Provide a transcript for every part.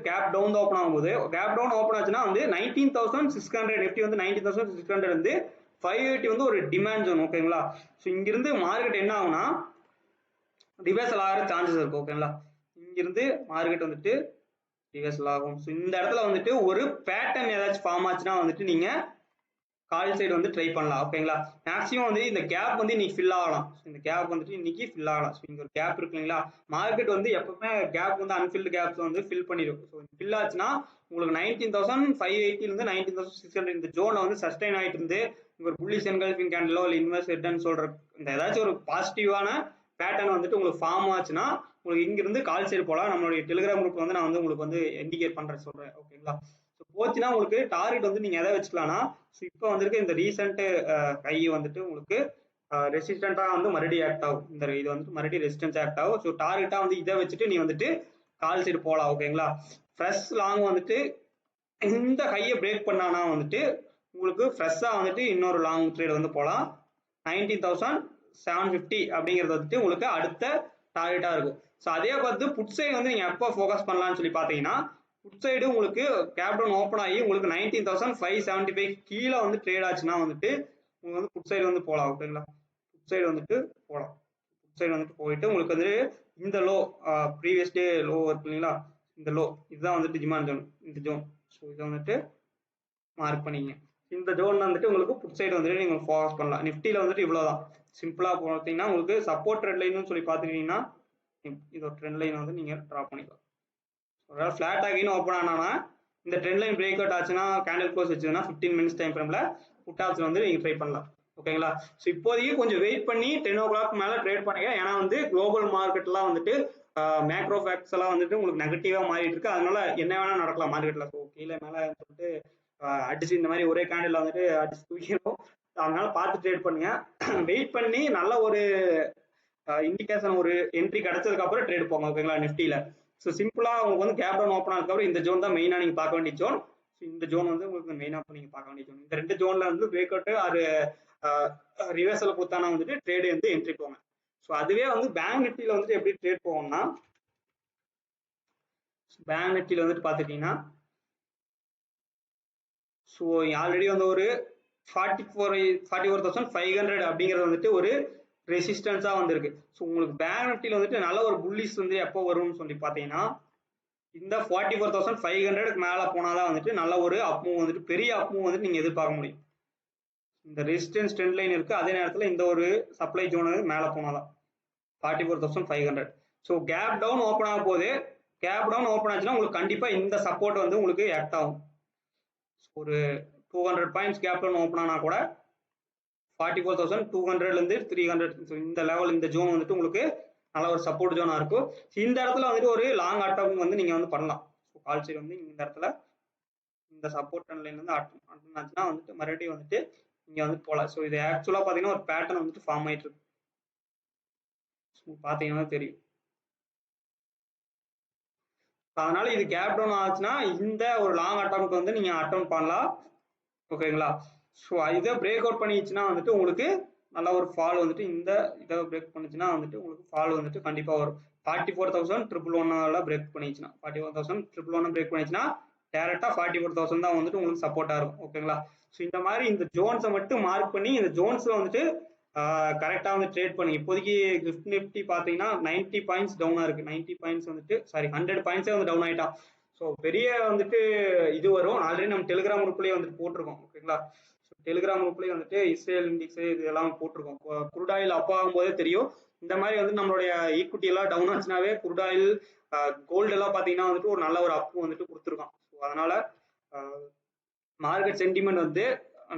Gap down தான் open ஆகும்போது gap down open ஆச்சுன்னா வந்து 19,600 நிஃப்டி வந்து 19,600 வந்து 580 வந்து ஒரு டிமாண்ட் ஜோன் ஓகேங்களா. ஸோ இங்கிருந்து மார்க்கெட் என்ன ஆகும்னா ரிவர்சல் ஆகிற சான்சஸ் இருக்கு ஓகேங்களா. இங்கிருந்து மார்க்கெட் வந்துட்டு ரிவர்சல் ஆகும். ஸோ இந்த இடத்துல வந்துட்டு ஒரு பேட்டர்ன் ஏதாச்சும் ஃபார்ம் ஆச்சுன்னா வந்துட்டு நீங்க கால் சைடு வந்து ட்ரை பண்ணலாம் ஓகேங்களா. மேக்ஸிமம் வந்து இந்த கேப் வந்து இன்னைக்கு ஃபில் ஆகலாம். இந்த கேப் வந்துட்டு இன்னைக்கு ஃபில் ஆகலாம். ஸோ இங்க ஒரு கேப் இருக்கு இல்லைங்களா, மார்க்கெட் வந்து எப்பவுமே கேப் வந்து அன்ஃபில்டு கேப்ஸ் வந்து ஃபில் பண்ணிடும். ஸோ ஃபில் ஆச்சுன்னா உங்களுக்கு 19,580 இருந்து 19,600 இந்த ஜோன்ல வந்து சஸ்டைன் ஆகிட்டு இருந்து ஒரு புல்லிஷ் என்கல்ஃபிங் கேண்டலோ இல்லை இன்வெஸ்ட் ரிட்டர்ன் சொல்ற இந்த ஏதாச்சும் ஒரு பாசிட்டிவான பேட்டர்ன் வந்துட்டு உங்களுக்கு ஃபார்ம் ஆச்சுன்னா உங்களுக்கு இங்கிருந்து கால் சைடு போகலாம். நம்மளுடைய டெலிகிராம் குரூப் வந்து நான் வந்து உங்களுக்கு வந்து இண்டிகேட் பண்றேன் சொல்றேன் ஓகேங்களா. ஸோ போச்சுன்னா உங்களுக்கு டார்கெட் வந்து நீங்க எதை வச்சுக்கலாம்னா ஸோ இப்போ வந்துருக்கு இந்த ரீசெண்ட் கை வந்துட்டு உங்களுக்கு ரெசிஸ்டண்டா வந்து மறுபடியும் ஆக்ட் ஆகும். இந்த இது வந்துட்டு மறுபடியும் ரெசிஸ்டன்ஸ் ஆக்ட் ஆகும். ஸோ டார்கெட்டா வந்து இதை வச்சுட்டு நீ வந்துட்டு கால் சைடு போகலாம் ஓகேங்களா. ஃப்ரெஷ் லாங் வந்துட்டு இந்த கையை பிரேக் பண்ணானா வந்துட்டு உங்களுக்கு ஃப்ரெஷ்ஷா வந்துட்டு இன்னொரு லாங் ட்ரேட் வந்து போகலாம். 19,750 அப்படிங்கிறது வந்துட்டு உங்களுக்கு அடுத்த டார்கெட்டா இருக்கும். ஸோ அதே பார்த்து புட் சைடு வந்து நீங்க எப்போ ஃபோக்கஸ் பண்ணலாம்னு சொல்லி பாத்தீங்கன்னா புட் சைடு உங்களுக்கு கேப் டவுன் ஓப்பன் ஆகி உங்களுக்கு 19,575 கீழே வந்து ட்ரேட் ஆச்சுன்னா வந்துட்டு உங்களுக்கு வந்து புட் சைடு வந்து போகலாம் ஓகேங்களா. புட் சைடு வந்துட்டு போகலாம். புட் சைடு வந்துட்டு போயிட்டு உங்களுக்கு வந்து இந்த லோ ப்ரீவியஸ் டே லோ இருக்கு இல்லைங்களா, இந்த லோ இதுதான் வந்துட்டு டிமாண்ட் ஜோன், இந்த ஜோன். ஸோ இதை வந்துட்டு மார்க் பண்ணிங்க. இந்த ஜோன் வந்துட்டு உங்களுக்கு புட் சைடு வந்துட்டு நீங்க ஃபோக்கஸ் பண்ணலாம். நிஃப்டியில வந்துட்டு இவ்வளவுதான் சிம்பிளா பார்த்தீங்கன்னா உங்களுக்கு சப்போர்ட் ட்ரெண்ட் லைன் சொல்லி பாத்துக்கிட்டீங்கன்னா இதோட ட்ரெண்ட் லைன் வந்து நீங்க டிரா பண்ணிக்கலாம். ஒருவேளை ஃபிளாட் ஆகின்னு ஓப்பன் ஆனா இந்த ட்ரெண்ட் லைன் பிரேக் அவுட் ஆச்சுன்னா கேண்டில் க்ளோஸ் வச்சுன்னா 15 மினிட்ஸ் டைம் ஃப்ரேம்ல புட் ஆப்ஷன் வந்து நீங்க ட்ரை பண்ணலாம் ஓகேங்களா. ஸோ இப்போதைக்கு கொஞ்சம் வெயிட் பண்ணி 10 o'clock மேல ட்ரேட் பண்ணுங்க. ஏன்னா வந்து குளோபல் மார்க்கெட்லாம் வந்துட்டு மேக்ரோ ஃபேக்ட்ஸ் எல்லாம் வந்துட்டு உங்களுக்கு நெகட்டிவா மாறிட்டு இருக்கு. அதனால என்ன வேணா நடக்கலாம் மார்க்கெட்ல. ஸோ கீழே மேல சொல்லிட்டு அடிச்சு இந்த மாதிரி ஒரே கேண்டில் வந்துட்டு அடிச்சு தூக்கிடும். அதனால பார்த்து ட்ரேட் பண்ணுங்க. வெயிட் பண்ணி நல்ல ஒரு இண்டிகேஷன் ஒரு என்ட்ரி கிடைச்சதுக்கு அப்புறம் ட்ரேட் போங்க ஓகேங்களா நிஃப்டியில. ஸோ சிம்பிளா உங்களுக்கு வந்து கேப் டவுன் ஓப்பன் ஆனதுக்கப்புறம் இந்த ஜோன் தான் மெயினா நீங்க பார்க்க வேண்டிய ஜோன். ஸோ இந்த ஜோன் வந்து உங்களுக்கு மெயினா நீங்க பார்க்க வேண்டிய ஜோன். இந்த ரெண்டு ஜோன்ல வந்து பிரேக் அவுட் அது ரிவர்சல் கொடுத்தானா வந்துட்டு ட்ரேட் வந்து என்ட்ரி போங்க. ஸோ அதுவே வந்து பேங்க் நிஃப்டியில வந்துட்டு எப்படி ட்ரேட் போவோம்னா பேங்க் நிஃப்டியில வந்துட்டு பாத்துட்டீங்கன்னா ஸோ ஆல்ரெடி வந்து ஒரு 44,500 அப்படிங்கிறது வந்துட்டு ஒரு ரெசிஸ்டன்ஸா வந்திருக்கு. ஸோ உங்களுக்கு பேங்க் நிஃப்டியில வந்துட்டு நல்ல ஒரு புல்லிஷ் வந்து எப்போ வரும்னு சொல்லி பார்த்தீங்கன்னா இந்த 44,500 மேல போனாதான் வந்துட்டு நல்ல ஒரு அப்மூவ் வந்துட்டு பெரிய அப்மூவ் வந்துட்டு நீங்க எதிர்பார்க்க முடியும். இந்த ரெசிஸ்டன்ஸ் ட்ரெண்ட் லைன் இருக்கு, அதே நேரத்தில் இந்த ஒரு சப்ளை ஜோன் மேல போனாதான் 44,500. ஸோ கேப் டவுன் ஓப்பன் ஆக போகுது. கேப் டவுன் ஓப்பன் ஆச்சுன்னா உங்களுக்கு கண்டிப்பா இந்த சப்போர்ட் வந்து உங்களுக்கு ஆக்ட் ஆகும். ஒரு 200 பாயிண்ட்ஸ் கேப் டவுன் ஓப்பன் ஆனா கூட 44,200 இருந்து 300 இந்த லெவல் இந்த ஜோன் வந்துட்டு உங்களுக்கு நல்ல ஒரு சப்போர்ட் ஜோனா இருக்கும். இந்த இடத்துல வந்துட்டு ஒரு லாங் அட்டாக் வந்து நீங்க வந்து பண்ணலாம். கால் சைடு வந்து இந்த இடத்துல இந்த சப்போர்ட் லைன் வந்து அட்டன் ஆச்சுன்னா வந்துட்டு மறுபடியும் வந்துட்டு இங்க வந்து போகலாம். ஸோ இது ஆக்சுவலா பாத்தீங்கன்னா ஒரு பேட்டர்ன் வந்துட்டு ஃபார்ம் ஆயிட்டு இருக்கு. பாத்தீங்கன்னா தெரியும். அதனால இது கேப் டவுன் ஆச்சுன்னா இந்த ஒரு லாங் அட்டம்ப்ட் வந்து நீங்க அட்டம் பண்ணலாம் ஓகேங்களா. ஸோ இதை பிரேக் அவுட் பண்ணிச்சுன்னா வந்துட்டு உங்களுக்கு நல்ல ஒரு ஃபால் வந்துட்டு இந்த இதை பிரேக் பண்ணிச்சுன்னா வந்துட்டு உங்களுக்கு ஃபால் வந்துட்டு கண்டிப்பா வரும். 44,111 பிரேக் பண்ணிச்சுன்னா 44,111 பிரேக் பண்ணிச்சுன்னா டேரக்டா 44,000 தான் வந்துட்டு உங்களுக்கு சப்போர்ட்டா இருக்கும் ஓகேங்களா. ஸோ இந்த மாதிரி இந்த ஜோன்ஸை மட்டும் மார்க் பண்ணி இந்த ஜோன்ஸ்ல வந்துட்டு கரெக்டா வந்து ட்ரேட் பண்ணுங்க. இப்போதைக்கு நிஃப்டி பாத்தீங்கன்னா 90 பாயிண்ட்ஸ் டவுனா இருக்கு. 90 பாயிண்ட்ஸ் வந்துட்டு 100 பாயிண்ட்ஸே வந்து டவுன் ஆயிட்டா. ஸோ பெரிய வந்துட்டு இது வரும். ஆல்ரெடி நம்ம டெலிகிராம் குரூப்லயே வந்துட்டு போட்டிருக்கோம் ஓகேங்களா. டெலிகிராம் குரூப்லயே வந்துட்டு இஸ்ரேல் இண்டிக்ஸ் இது எல்லாம் போட்டிருக்கோம். குருடாயில் அப் ஆகும் போதே தெரியும். இந்த மாதிரி வந்து நம்மளுடைய ஈக்விட்டி எல்லாம் டவுன் ஆச்சுனாவே குருடாயில் கோல்டு எல்லாம் பாத்தீங்கன்னா வந்துட்டு ஒரு நல்ல ஒரு அப் வந்துட்டு கொடுத்துருக்கோம். ஸோ அதனால மார்க்கெட் சென்டிமெண்ட் வந்து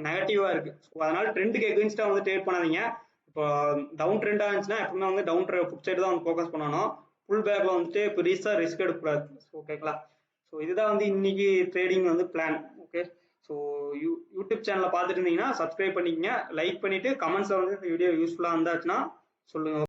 நெகட்டிவா இருக்கு. அதனால ட்ரெண்டுக்கு எகென்ஸ்டா வந்து ட்ரேட் பண்ணாதீங்க. இப்போ டவுன் ட்ரெண்டா இருந்துச்சுன்னா எப்பவுமே வந்து டவுன் புட் சைடு தான் வந்து ஃபோக்கஸ் பண்ணணும். புல் பேக்ல வந்துட்டு பெருசா ரிஸ்க் எடுக்கக்கூடாது ஓகேங்களா. ஸோ இதுதான் வந்து இன்னைக்கு ட்ரேடிங் வந்து பிளான் ஓகே. ஸோ யூடியூப் சேனலை பார்த்துட்டு இருந்தீங்கன்னா சப்ஸ்கிரைப் பண்ணிக்கங்க, லைக் பண்ணிட்டு கமெண்ட்ஸ்ல வந்து இந்த வீடியோ யூஸ்ஃபுல்லா இருந்தாச்சுன்னா சொல்லுங்க.